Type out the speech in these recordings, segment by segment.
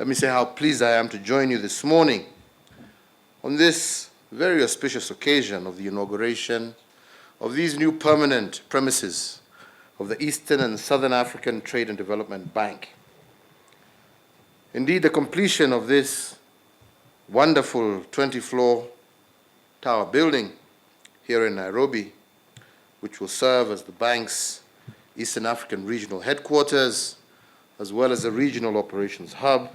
Let me say how pleased I am to join you this morning on this very auspicious occasion of the inauguration of these new permanent premises of the Eastern and Southern African Trade and Development Bank. Indeed, the completion of this wonderful 20-floor tower building here in Nairobi, which will serve as the bank's Eastern African regional headquarters, as well as a regional operations hub,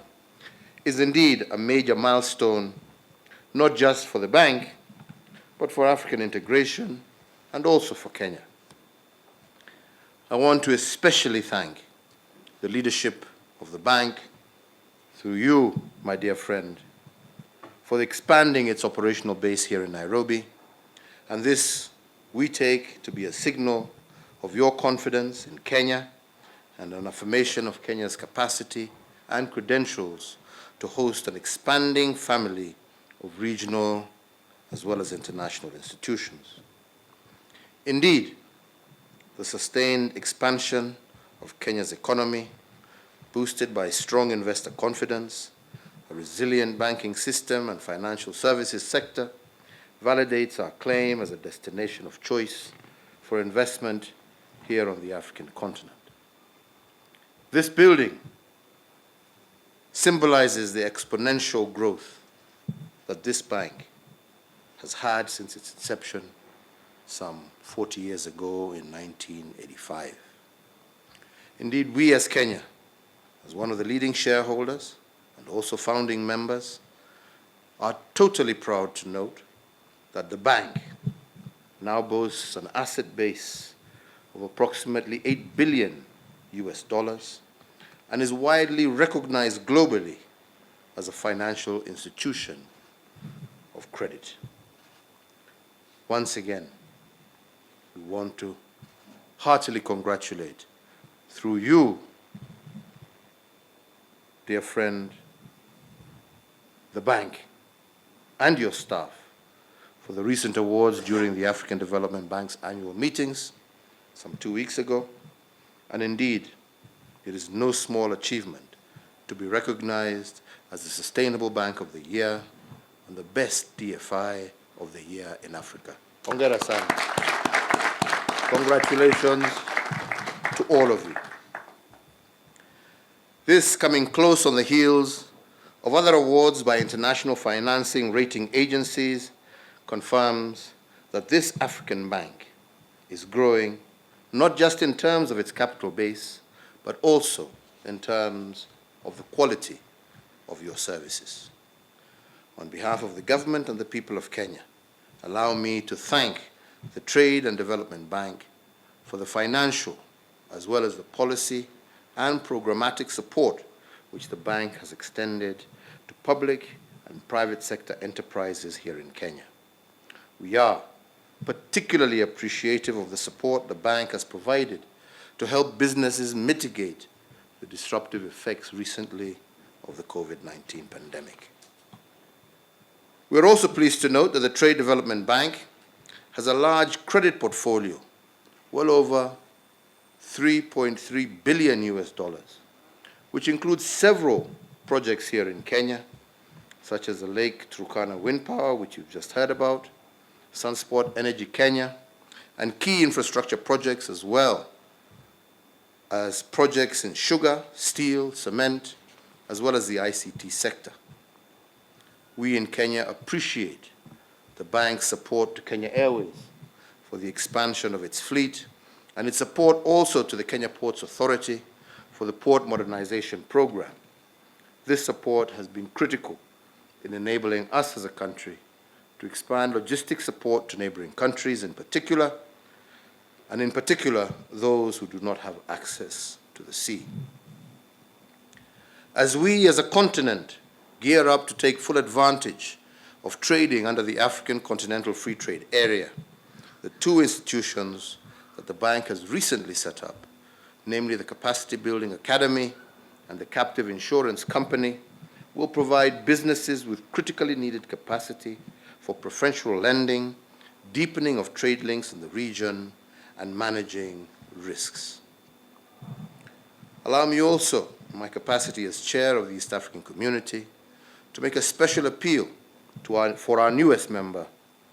is indeed a major milestone, not just for the bank, but for African integration and also for Kenya. I want to especially thank the leadership of the bank, through you, my dear friend, for expanding its operational base here in Nairobi, and this we take to be a signal of your confidence in Kenya and an affirmation of Kenya's capacity and credentials to host an expanding family of regional as well as international institutions. Indeed, the sustained expansion of Kenya's economy, boosted by strong investor confidence, a resilient banking system and financial services sector, validates our claim as a destination of choice for investment here on the African continent. This building symbolizes the exponential growth that this bank has had since its inception some 40 years ago in 1985. Indeed, we as Kenya, as one of the leading shareholders and also founding members, are totally proud to note that the bank now boasts an asset base of approximately $8 billion and is widely recognized globally as a financial institution of credit. Once again, we want to heartily congratulate, through you, dear friend, the bank and your staff for the recent awards during the African Development Bank's annual meetings some 2 weeks ago. And indeed, it is no small achievement to be recognized as the Sustainable Bank of the Year and the Best DFI of the Year in Africa. Hongera sana. Congratulations to all of you. This coming close on the heels of other awards by international financing rating agencies confirms that this African bank is growing not just in terms of its capital base, but also in terms of the quality of your services. On behalf of the government and the people of Kenya, allow me to thank the Trade and Development Bank for the financial as well as the policy and programmatic support which the bank has extended to public and private sector enterprises here in Kenya. We are particularly appreciative of the support the bank has provided to help businesses mitigate the disruptive effects recently of the COVID-19 pandemic. We are also pleased to note that the Trade Development Bank has a large credit portfolio, well over $3.3 billion, which includes several projects here in Kenya, such as the Lake Turkana Wind Power, which you've just heard about, Sunspot Energy Kenya, and key infrastructure projects as well as projects in sugar, steel, cement, as well as the ICT sector. We in Kenya appreciate the bank's support to Kenya Airways for the expansion of its fleet, and its support also to the Kenya Ports Authority for the port modernization program. This support has been critical in enabling us as a country to expand logistics support to neighboring countries in particular, and in particular those who do not have access to the sea. As we as a continent gear up to take full advantage of trading under the African Continental Free Trade Area, the two institutions that the bank has recently set up, namely the Capacity Building Academy and the Captive Insurance Company, will provide businesses with critically needed capacity for preferential lending, deepening of trade links in the region, and managing risks. Allow me also, in my capacity as chair of the East African Community, to make a special appeal for our newest member,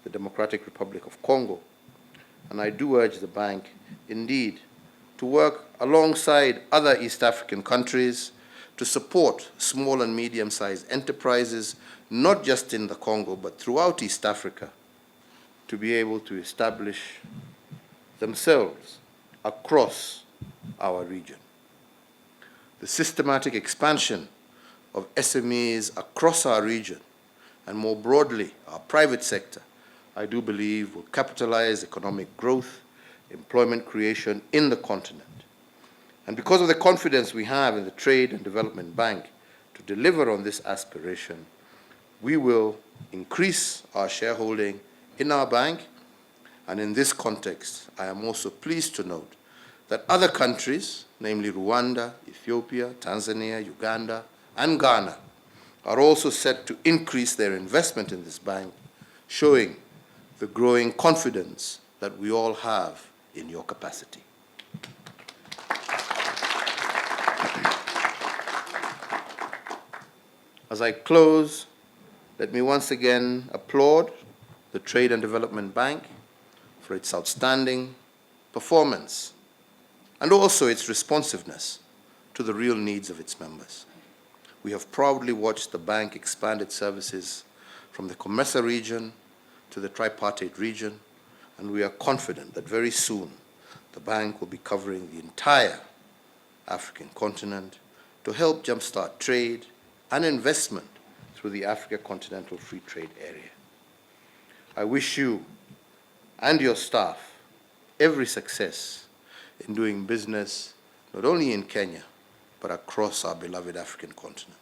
the Democratic Republic of Congo. And I do urge the bank, indeed, to work alongside other East African countries to support small and medium-sized enterprises, not just in the Congo, but throughout East Africa, to be able to establish themselves across our region. The systematic expansion of SMEs across our region, and more broadly, our private sector, I do believe will capitalize economic growth, employment creation in the continent. And because of the confidence we have in the Trade and Development Bank to deliver on this aspiration, we will increase our shareholding in our bank. And in this context, I am also pleased to note that other countries, namely Rwanda, Ethiopia, Tanzania, Uganda, and Ghana, are also set to increase their investment in this bank, showing the growing confidence that we all have in your capacity. As I close, let me once again applaud the Trade and Development Bank for its outstanding performance and also its responsiveness to the real needs of its members. We have proudly watched the bank expand its services from the COMESA region to the tripartite region, and we are confident that very soon the bank will be covering the entire African continent to help jumpstart trade and investment through the Africa Continental Free Trade Area. I wish you and your staff every success in doing business not only in Kenya, but across our beloved African continent.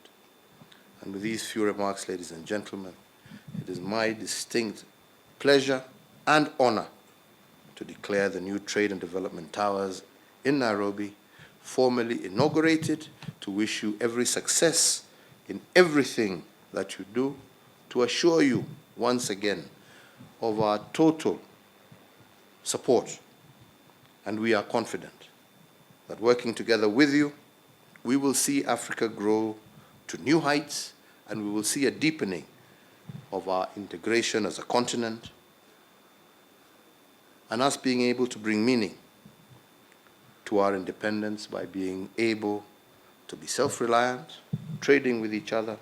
And with these few remarks, ladies and gentlemen, it is my distinct pleasure and honor to declare the new Trade and Development Towers in Nairobi formally inaugurated, to wish you every success in everything that you do, to assure you once again of our total support. And we are confident that working together with you, we will see Africa grow to new heights, and we will see a deepening of our integration as a continent, and us being able to bring meaning to our independence by being able to be self-reliant, trading with each other,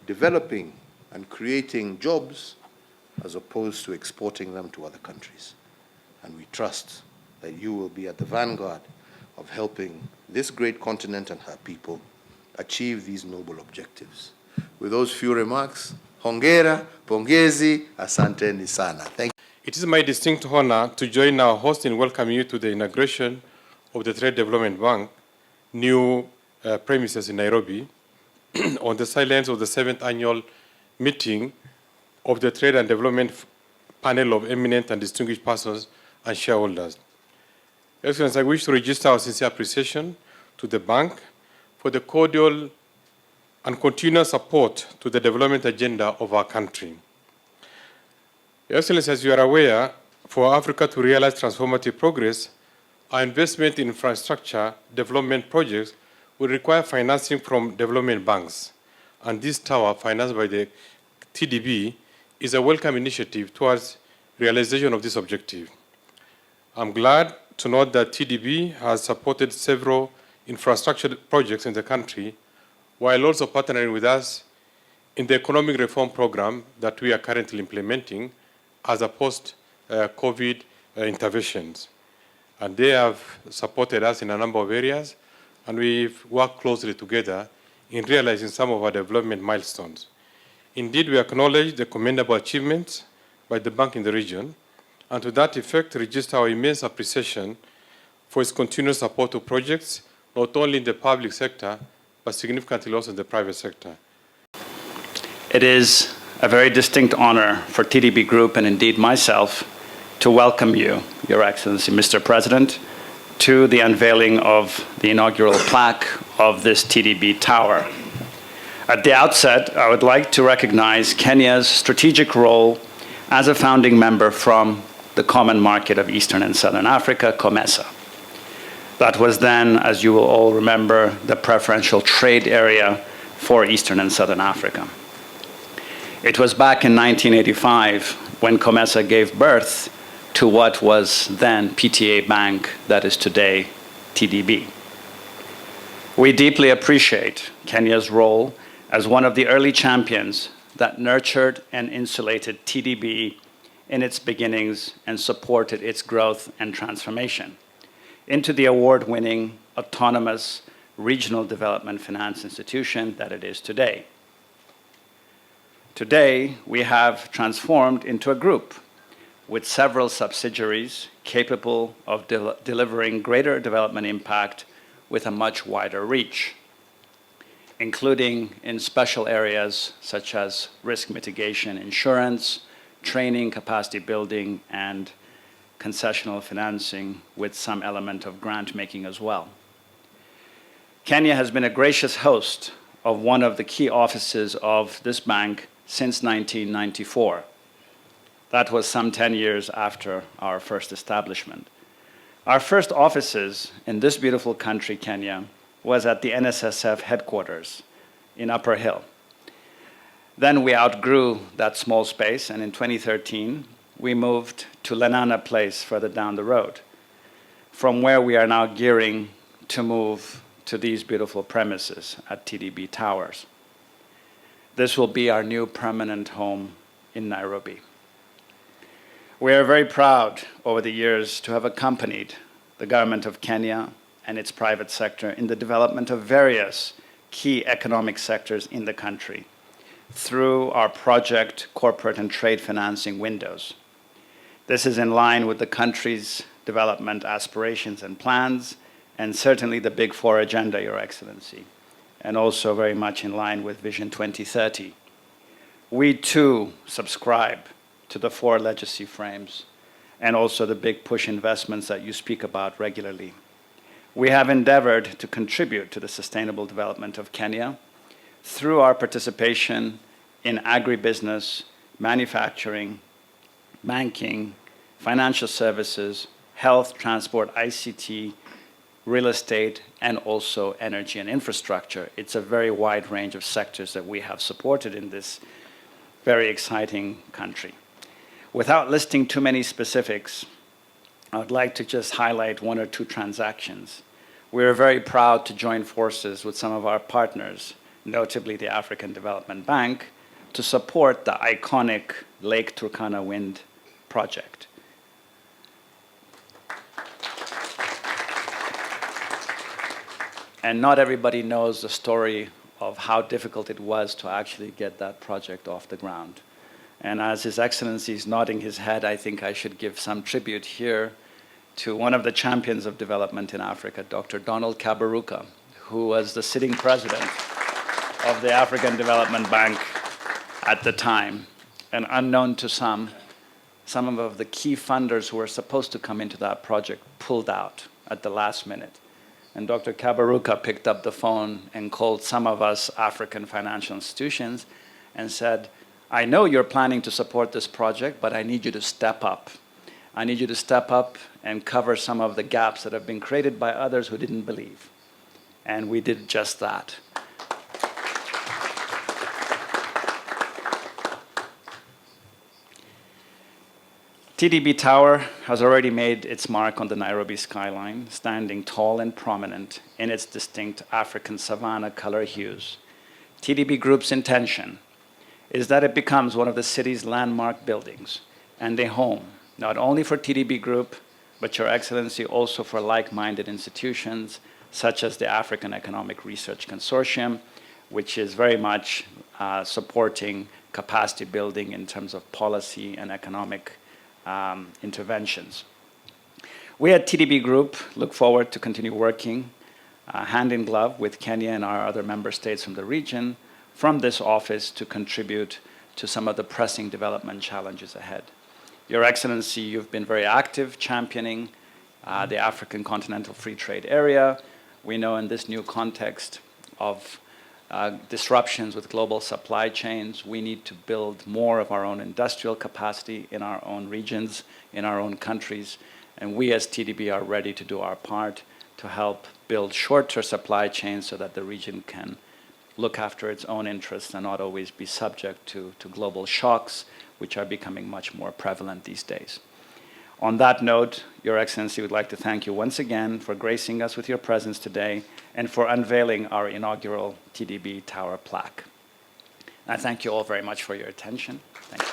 developing and creating jobs as opposed to exporting them to other countries. And we trust that you will be at the vanguard of helping this great continent and her people achieve these noble objectives. With those few remarks, hongera, pongezi, asanteni sana. Thank you. It is my distinct honor to join our host in welcoming you to the inauguration of the Trade Development Bank new premises in Nairobi on the sidelines of the 7th annual meeting of the Trade and Development Panel of eminent and distinguished persons and shareholders. Excellency, I wish to register our sincere appreciation to the bank for the cordial and continuous support to the development agenda of our country. Excellency, as you are aware, for Africa to realize transformative progress, our investment in infrastructure development projects will require financing from development banks. And this tower, financed by the TDB, is a welcome initiative towards realization of this objective. I'm glad to note that TDB has supported several infrastructure projects in the country, while also partnering with us in the economic reform program that we are currently implementing as a post-COVID interventions. And they have supported us in a number of areas, and we've worked closely together in realizing some of our development milestones. Indeed, we acknowledge the commendable achievements by the bank in the region, and to that effect, register our immense appreciation for its continuous support to projects, not only in the public sector, but significantly also in the private sector. It is a very distinct honor for TDB Group, and indeed myself, to welcome you, Your Excellency, Mr. President, to the unveiling of the inaugural plaque of this TDB Tower. At the outset, I would like to recognize Kenya's strategic role as a founding member from the Common Market of Eastern and Southern Africa, COMESA. That was then, as you will all remember, the preferential trade area for Eastern and Southern Africa. It was back in 1985 when COMESA gave birth to what was then PTA Bank, that is today TDB. We deeply appreciate Kenya's role as one of the early champions that nurtured and insulated TDB in its beginnings and supported its growth and transformation into the award-winning, autonomous, regional development finance institution that it is today. Today, we have transformed into a group with several subsidiaries capable of delivering greater development impact with a much wider reach, including in special areas such as risk mitigation, insurance, training, capacity building, and concessional financing with some element of grant making as well. Kenya has been a gracious host of one of the key offices of this bank since 1994. That was some 10 years after our first establishment. Our first offices in this beautiful country, Kenya, was at the NSSF headquarters in Upper Hill. Then we outgrew that small space, and in 2013, we moved to Lenana Place further down the road, from where we are now gearing to move to these beautiful premises at TDB Towers. This will be our new permanent home in Nairobi. We are very proud over the years to have accompanied the government of Kenya and its private sector in the development of various key economic sectors in the country through our project, corporate, and trade financing windows. This is in line with the country's development aspirations and plans, and certainly the Big Four agenda, Your Excellency, and also very much in line with Vision 2030. We too subscribe to the four legacy frames and also the big push investments that you speak about regularly. We have endeavored to contribute to the sustainable development of Kenya through our participation in agribusiness, manufacturing, banking, financial services, health, transport, ICT, real estate, and also energy and infrastructure. It's a very wide range of sectors that we have supported in this very exciting country. Without listing too many specifics, I'd like to just highlight one or two transactions. We are very proud to join forces with some of our partners, notably the African Development Bank, to support the iconic Lake Turkana Wind project. And not everybody knows the story of how difficult it was to actually get that project off the ground. And as His Excellency is nodding his head, I think I should give some tribute here to one of the champions of development in Africa, Dr. Donald Kaberuka, who was the sitting president of the African Development Bank at the time. And unknown to some of the key funders who were supposed to come into that project pulled out at the last minute. And Dr. Kaberuka picked up the phone and called some of us African financial institutions and said, I know you're planning to support this project, but I need you to step up. I need you to step up and cover some of the gaps that have been created by others who didn't believe. And we did just that. TDB Tower has already made its mark on the Nairobi skyline, standing tall and prominent in its distinct African savanna color hues. TDB Group's intention is that it becomes one of the city's landmark buildings and a home, not only for TDB Group, but Your Excellency, also for like-minded institutions such as the African Economic Research Consortium, which is very much supporting capacity building in terms of policy and economic interventions. We at TDB Group look forward to continue working hand in glove with Kenya and our other member states from the region from this office to contribute to some of the pressing development challenges ahead. Your Excellency, you've been very active championing the African Continental Free Trade Area. We know in this new context of disruptions with global supply chains, we need to build more of our own industrial capacity in our own regions, in our own countries, and we as TDB are ready to do our part to help build shorter supply chains so that the region can look after its own interests and not always be subject to global shocks, which are becoming much more prevalent these days. On that note, Your Excellency, would like to thank you once again for gracing us with your presence today and for unveiling our inaugural TDB Tower plaque. I thank you all very much for your attention. Thank you.